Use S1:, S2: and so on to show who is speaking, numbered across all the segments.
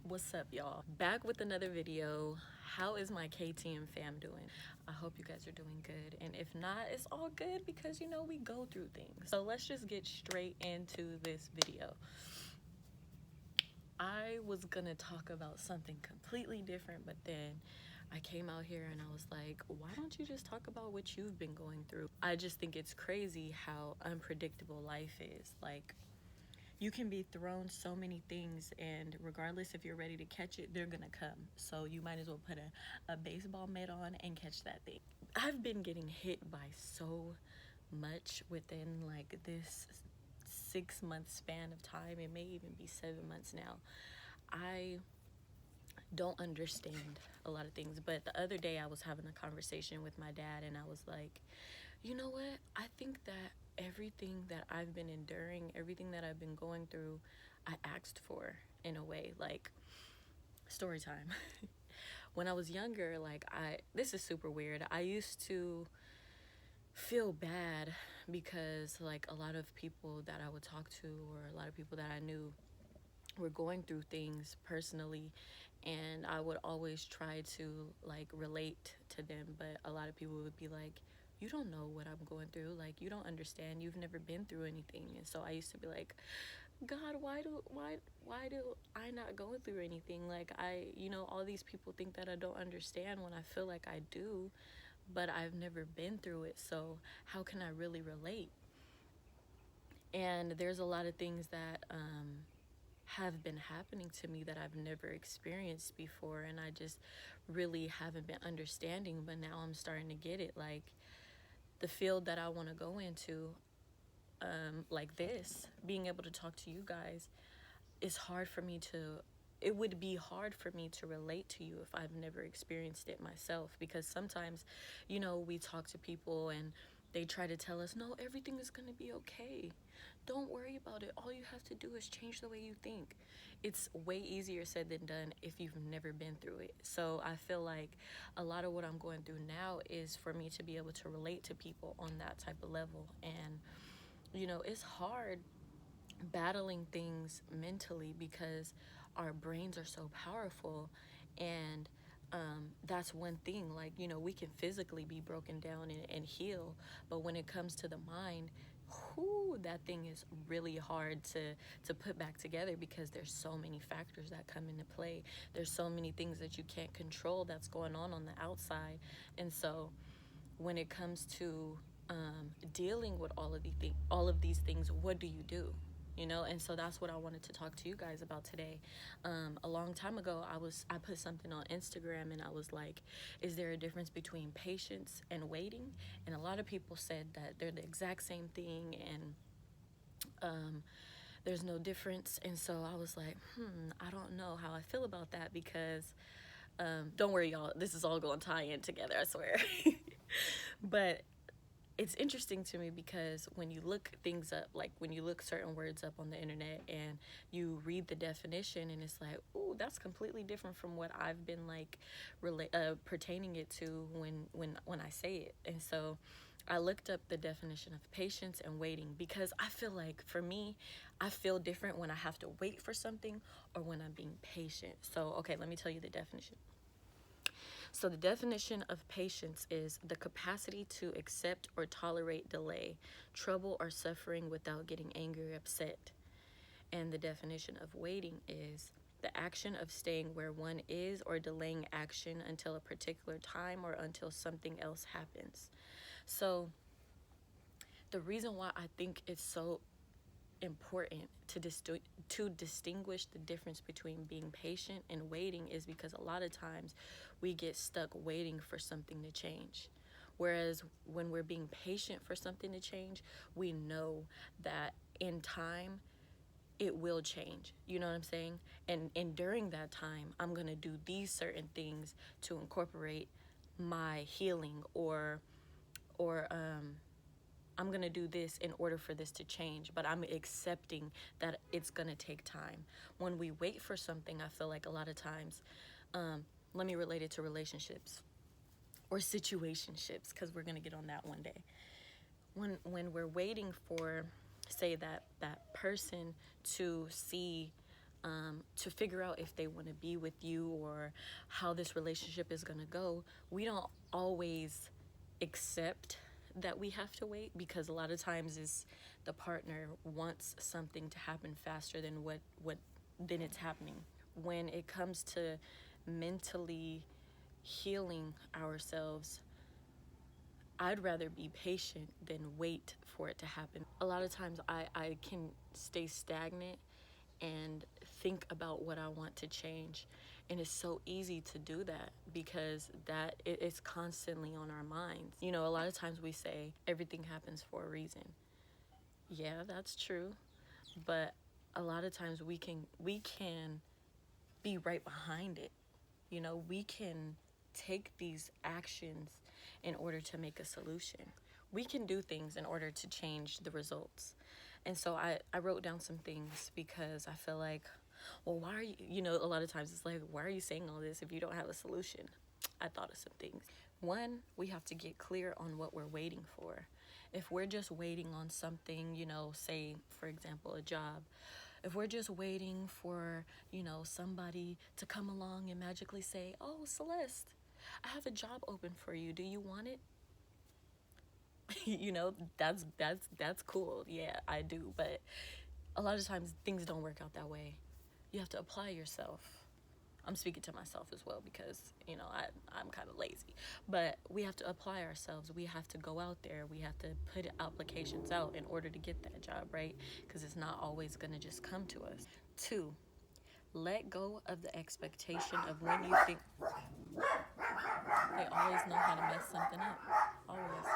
S1: What's up, y'all? Back with another video. How is my KTM fam doing? I hope you guys are doing good, and if not, it's all good because you know we go through things. So let's just get straight into this video. I was gonna talk about something completely different, but then I came out here and I was like, why don't you just talk about what you've been going through? I just think it's crazy how unpredictable life is. Like, you can be thrown so many things, and regardless if you're ready to catch it, they're gonna come. So you might as well put a baseball mitt on and catch that thing. I've been getting hit by so much within like this 6 month span of time. It may even be 7 months now. I don't understand a lot of things, but the other day I was having a conversation with my dad, and I was like, you know what? I think that everything that I've been enduring, everything that I've been going through, I asked for in a way. Like, story time. When I was younger, like, this is super weird. I used to feel bad because, like, a lot of people that I would talk to, or a lot of people that I knew, were going through things personally, and I would always try to like relate to them, but a lot of people would be like, you don't know what I'm going through, like you don't understand, you've never been through anything. And so I used to be like, God, why do I not going through anything? Like, all these people think that I don't understand when I feel like I do, but I've never been through it, so how can I really relate? And there's a lot of things that have been happening to me that I've never experienced before, and I just really haven't been understanding, but now I'm starting to get it. Like, the field that I want to go into, like this, being able to talk to you guys, is hard for me to it would be hard for me to relate to you if I've never experienced it myself, because sometimes, we talk to people and they try to tell us, no, everything is going to be okay. Don't worry about it. All you have to do is change the way you think. It's way easier said than done if you've never been through it. So I feel like a lot of what I'm going through now is for me to be able to relate to people on that type of level. And, it's hard battling things mentally because our brains are so powerful, and that's one thing. Like, we can physically be broken down and heal, but when it comes to the mind, that thing is really hard to put back together, because there's so many factors that come into play. There's so many things that you can't control that's going on the outside. And so when it comes to dealing with all of these things, what do you do? And so that's what I wanted to talk to you guys about today. A long time ago, I put something on Instagram, and I was like, is there a difference between patience and waiting? And a lot of people said that they're the exact same thing, and there's no difference. And so I was like, I don't know how I feel about that, because don't worry, y'all, this is all going to tie in together, I swear. But it's interesting to me because when you look things up, like when you look certain words up on the internet and you read the definition, and it's like, ooh, that's completely different from what I've been like pertaining it to when I say it. And so I looked up the definition of patience and waiting, because I feel like, for me, I feel different when I have to wait for something or when I'm being patient. So, okay, let me tell you the definition. So the definition of patience is the capacity to accept or tolerate delay, trouble, or suffering without getting angry or upset. And the definition of waiting is the action of staying where one is or delaying action until a particular time or until something else happens. So the reason why I think it's so important to distinguish the difference between being patient and waiting is because a lot of times we get stuck waiting for something to change. Whereas when we're being patient for something to change, we know that in time it will change. You know what I'm saying? And during that time, I'm going to do these certain things to incorporate my healing, or I'm going to do this in order for this to change, but I'm accepting that it's going to take time. When we wait for something, I feel like a lot of times, let me relate it to relationships or situationships, because we're going to get on that one day. When we're waiting for, say, that person to see to figure out if they want to be with you or how this relationship is going to go, we don't always accept that we have to wait, because a lot of times is the partner wants something to happen faster than what than it's happening. When it comes to mentally healing ourselves, I'd rather be patient than wait for it to happen. A lot of times I can stay stagnant and think about what I want to change. And it's so easy to do that because it's constantly on our minds. You know, a lot of times we say everything happens for a reason. Yeah, that's true. But a lot of times we can be right behind it. You know, we can take these actions in order to make a solution. We can do things in order to change the results. And so I wrote down some things because I feel like, well, why are you know, a lot of times it's like, why are you saying all this if you don't have a solution? I thought of some things. One, we have to get clear on what we're waiting for. If we're just waiting on something, you know, say, for example, a job, if we're just waiting for, you know, somebody to come along and magically say, oh, Celeste, I have a job open for you. Do you want it? You know, that's cool. Yeah, I do. But a lot of times things don't work out that way. You have to apply yourself. I'm speaking to myself as well because, you know, I'm kind of lazy. But we have to apply ourselves. We have to go out there. We have to put applications out in order to get that job, right? Because it's not always going to just come to us. Two, let go of the expectation of when you think. They always know how to mess something up. Always.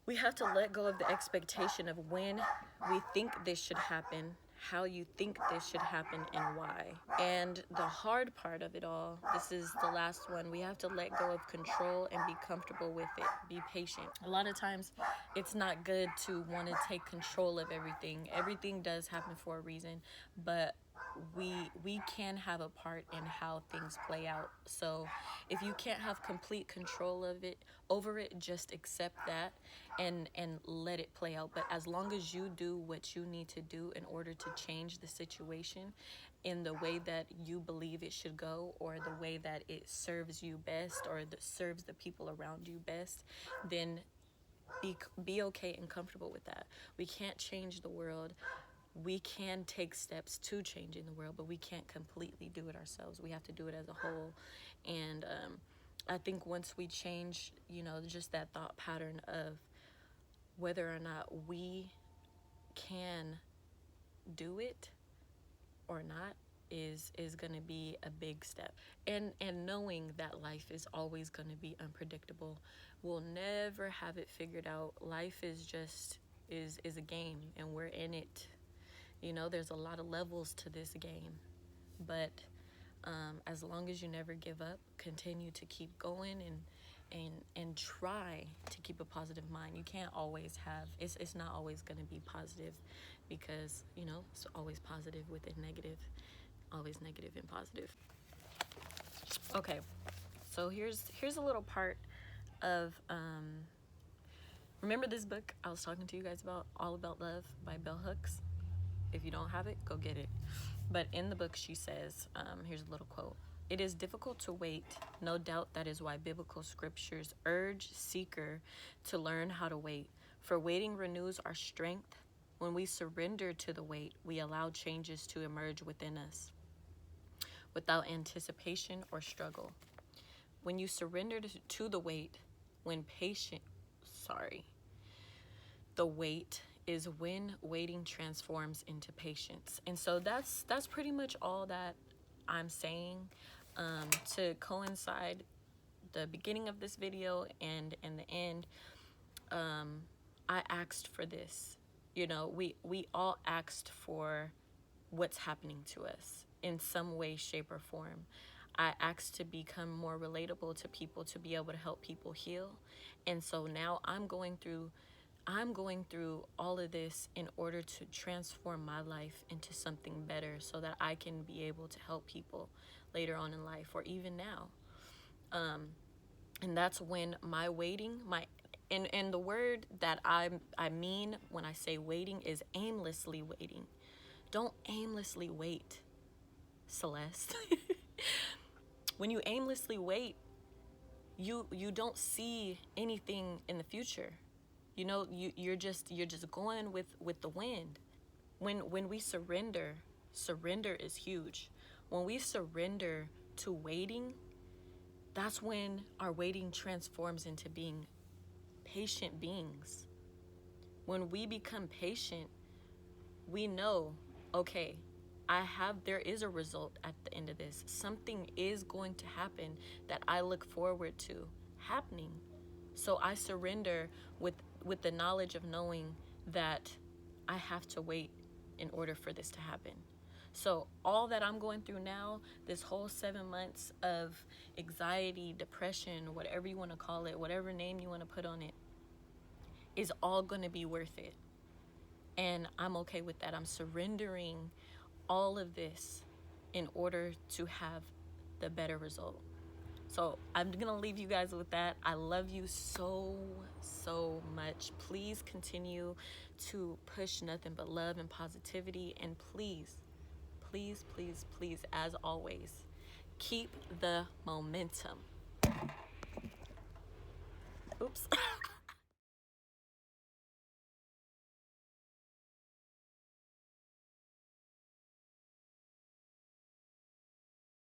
S1: We have to let go of the expectation of when we think this should happen, how you think this should happen, and why. And the hard part of it all, this is the last one, we have to let go of control and be comfortable with it. Be patient. A lot of times it's not good to want to take control of everything. Everything does happen for a reason, but we can have a part in how things play out. So if you can't have complete control of it over it, just accept that and let it play out. But as long as you do what you need to do in order to change the situation in the way that you believe it should go, or the way that it serves you best, or that serves the people around you best, then be okay and comfortable with that. We can't change the world. We can take steps to changing the world, but we can't completely do it ourselves. We have to do it as a whole. And I think once we change, you know, just that thought pattern of whether or not we can do it or not is going to be a big step. And knowing that life is always going to be unpredictable. We'll never have it figured out. Life is just is a game, and we're in it. You know, there's a lot of levels to this game, but as long as you never give up, continue to keep going and try to keep a positive mind. You can't always have, it's not always going to be positive, because, you know, it's always positive within negative, always negative and positive. Okay, so here's a little part of remember this book I was talking to you guys about, All About Love by Bell Hooks? If you don't have it, go get it. But in the book, she says, here's a little quote. It is difficult to wait. No doubt that is why biblical scriptures urge seeker to learn how to wait. For waiting renews our strength. When we surrender to the wait, we allow changes to emerge within us without anticipation or struggle. When you surrender to the wait, the wait is when waiting transforms into patience. And so that's pretty much all that I'm saying. To coincide the beginning of this video and the end, I asked for this. You know, we all asked for what's happening to us in some way, shape, or form. I asked to become more relatable to people, to be able to help people heal. And so now I'm going through all of this in order to transform my life into something better, so that I can be able to help people later on in life, or even now. And that's when my waiting, and the word that I mean when I say waiting is aimlessly waiting. Don't aimlessly wait. Celeste. When you aimlessly wait, you don't see anything in the future. You know, you're just going with the wind. When we surrender, surrender is huge. When we surrender to waiting, that's when our waiting transforms into being patient beings. When we become patient, we know, okay, there is a result at the end of this. Something is going to happen that I look forward to happening. So I surrender with the knowledge of knowing that I have to wait in order for this to happen. So all that I'm going through now, this whole 7 months of anxiety, depression, whatever you want to call it, whatever name you want to put on it, is all going to be worth it. And I'm okay with that. I'm surrendering all of this in order to have the better result. So I'm going to leave you guys with that. I love you so, so much. Please continue to push nothing but love and positivity. And please, please, please, please, as always, keep the momentum. Oops.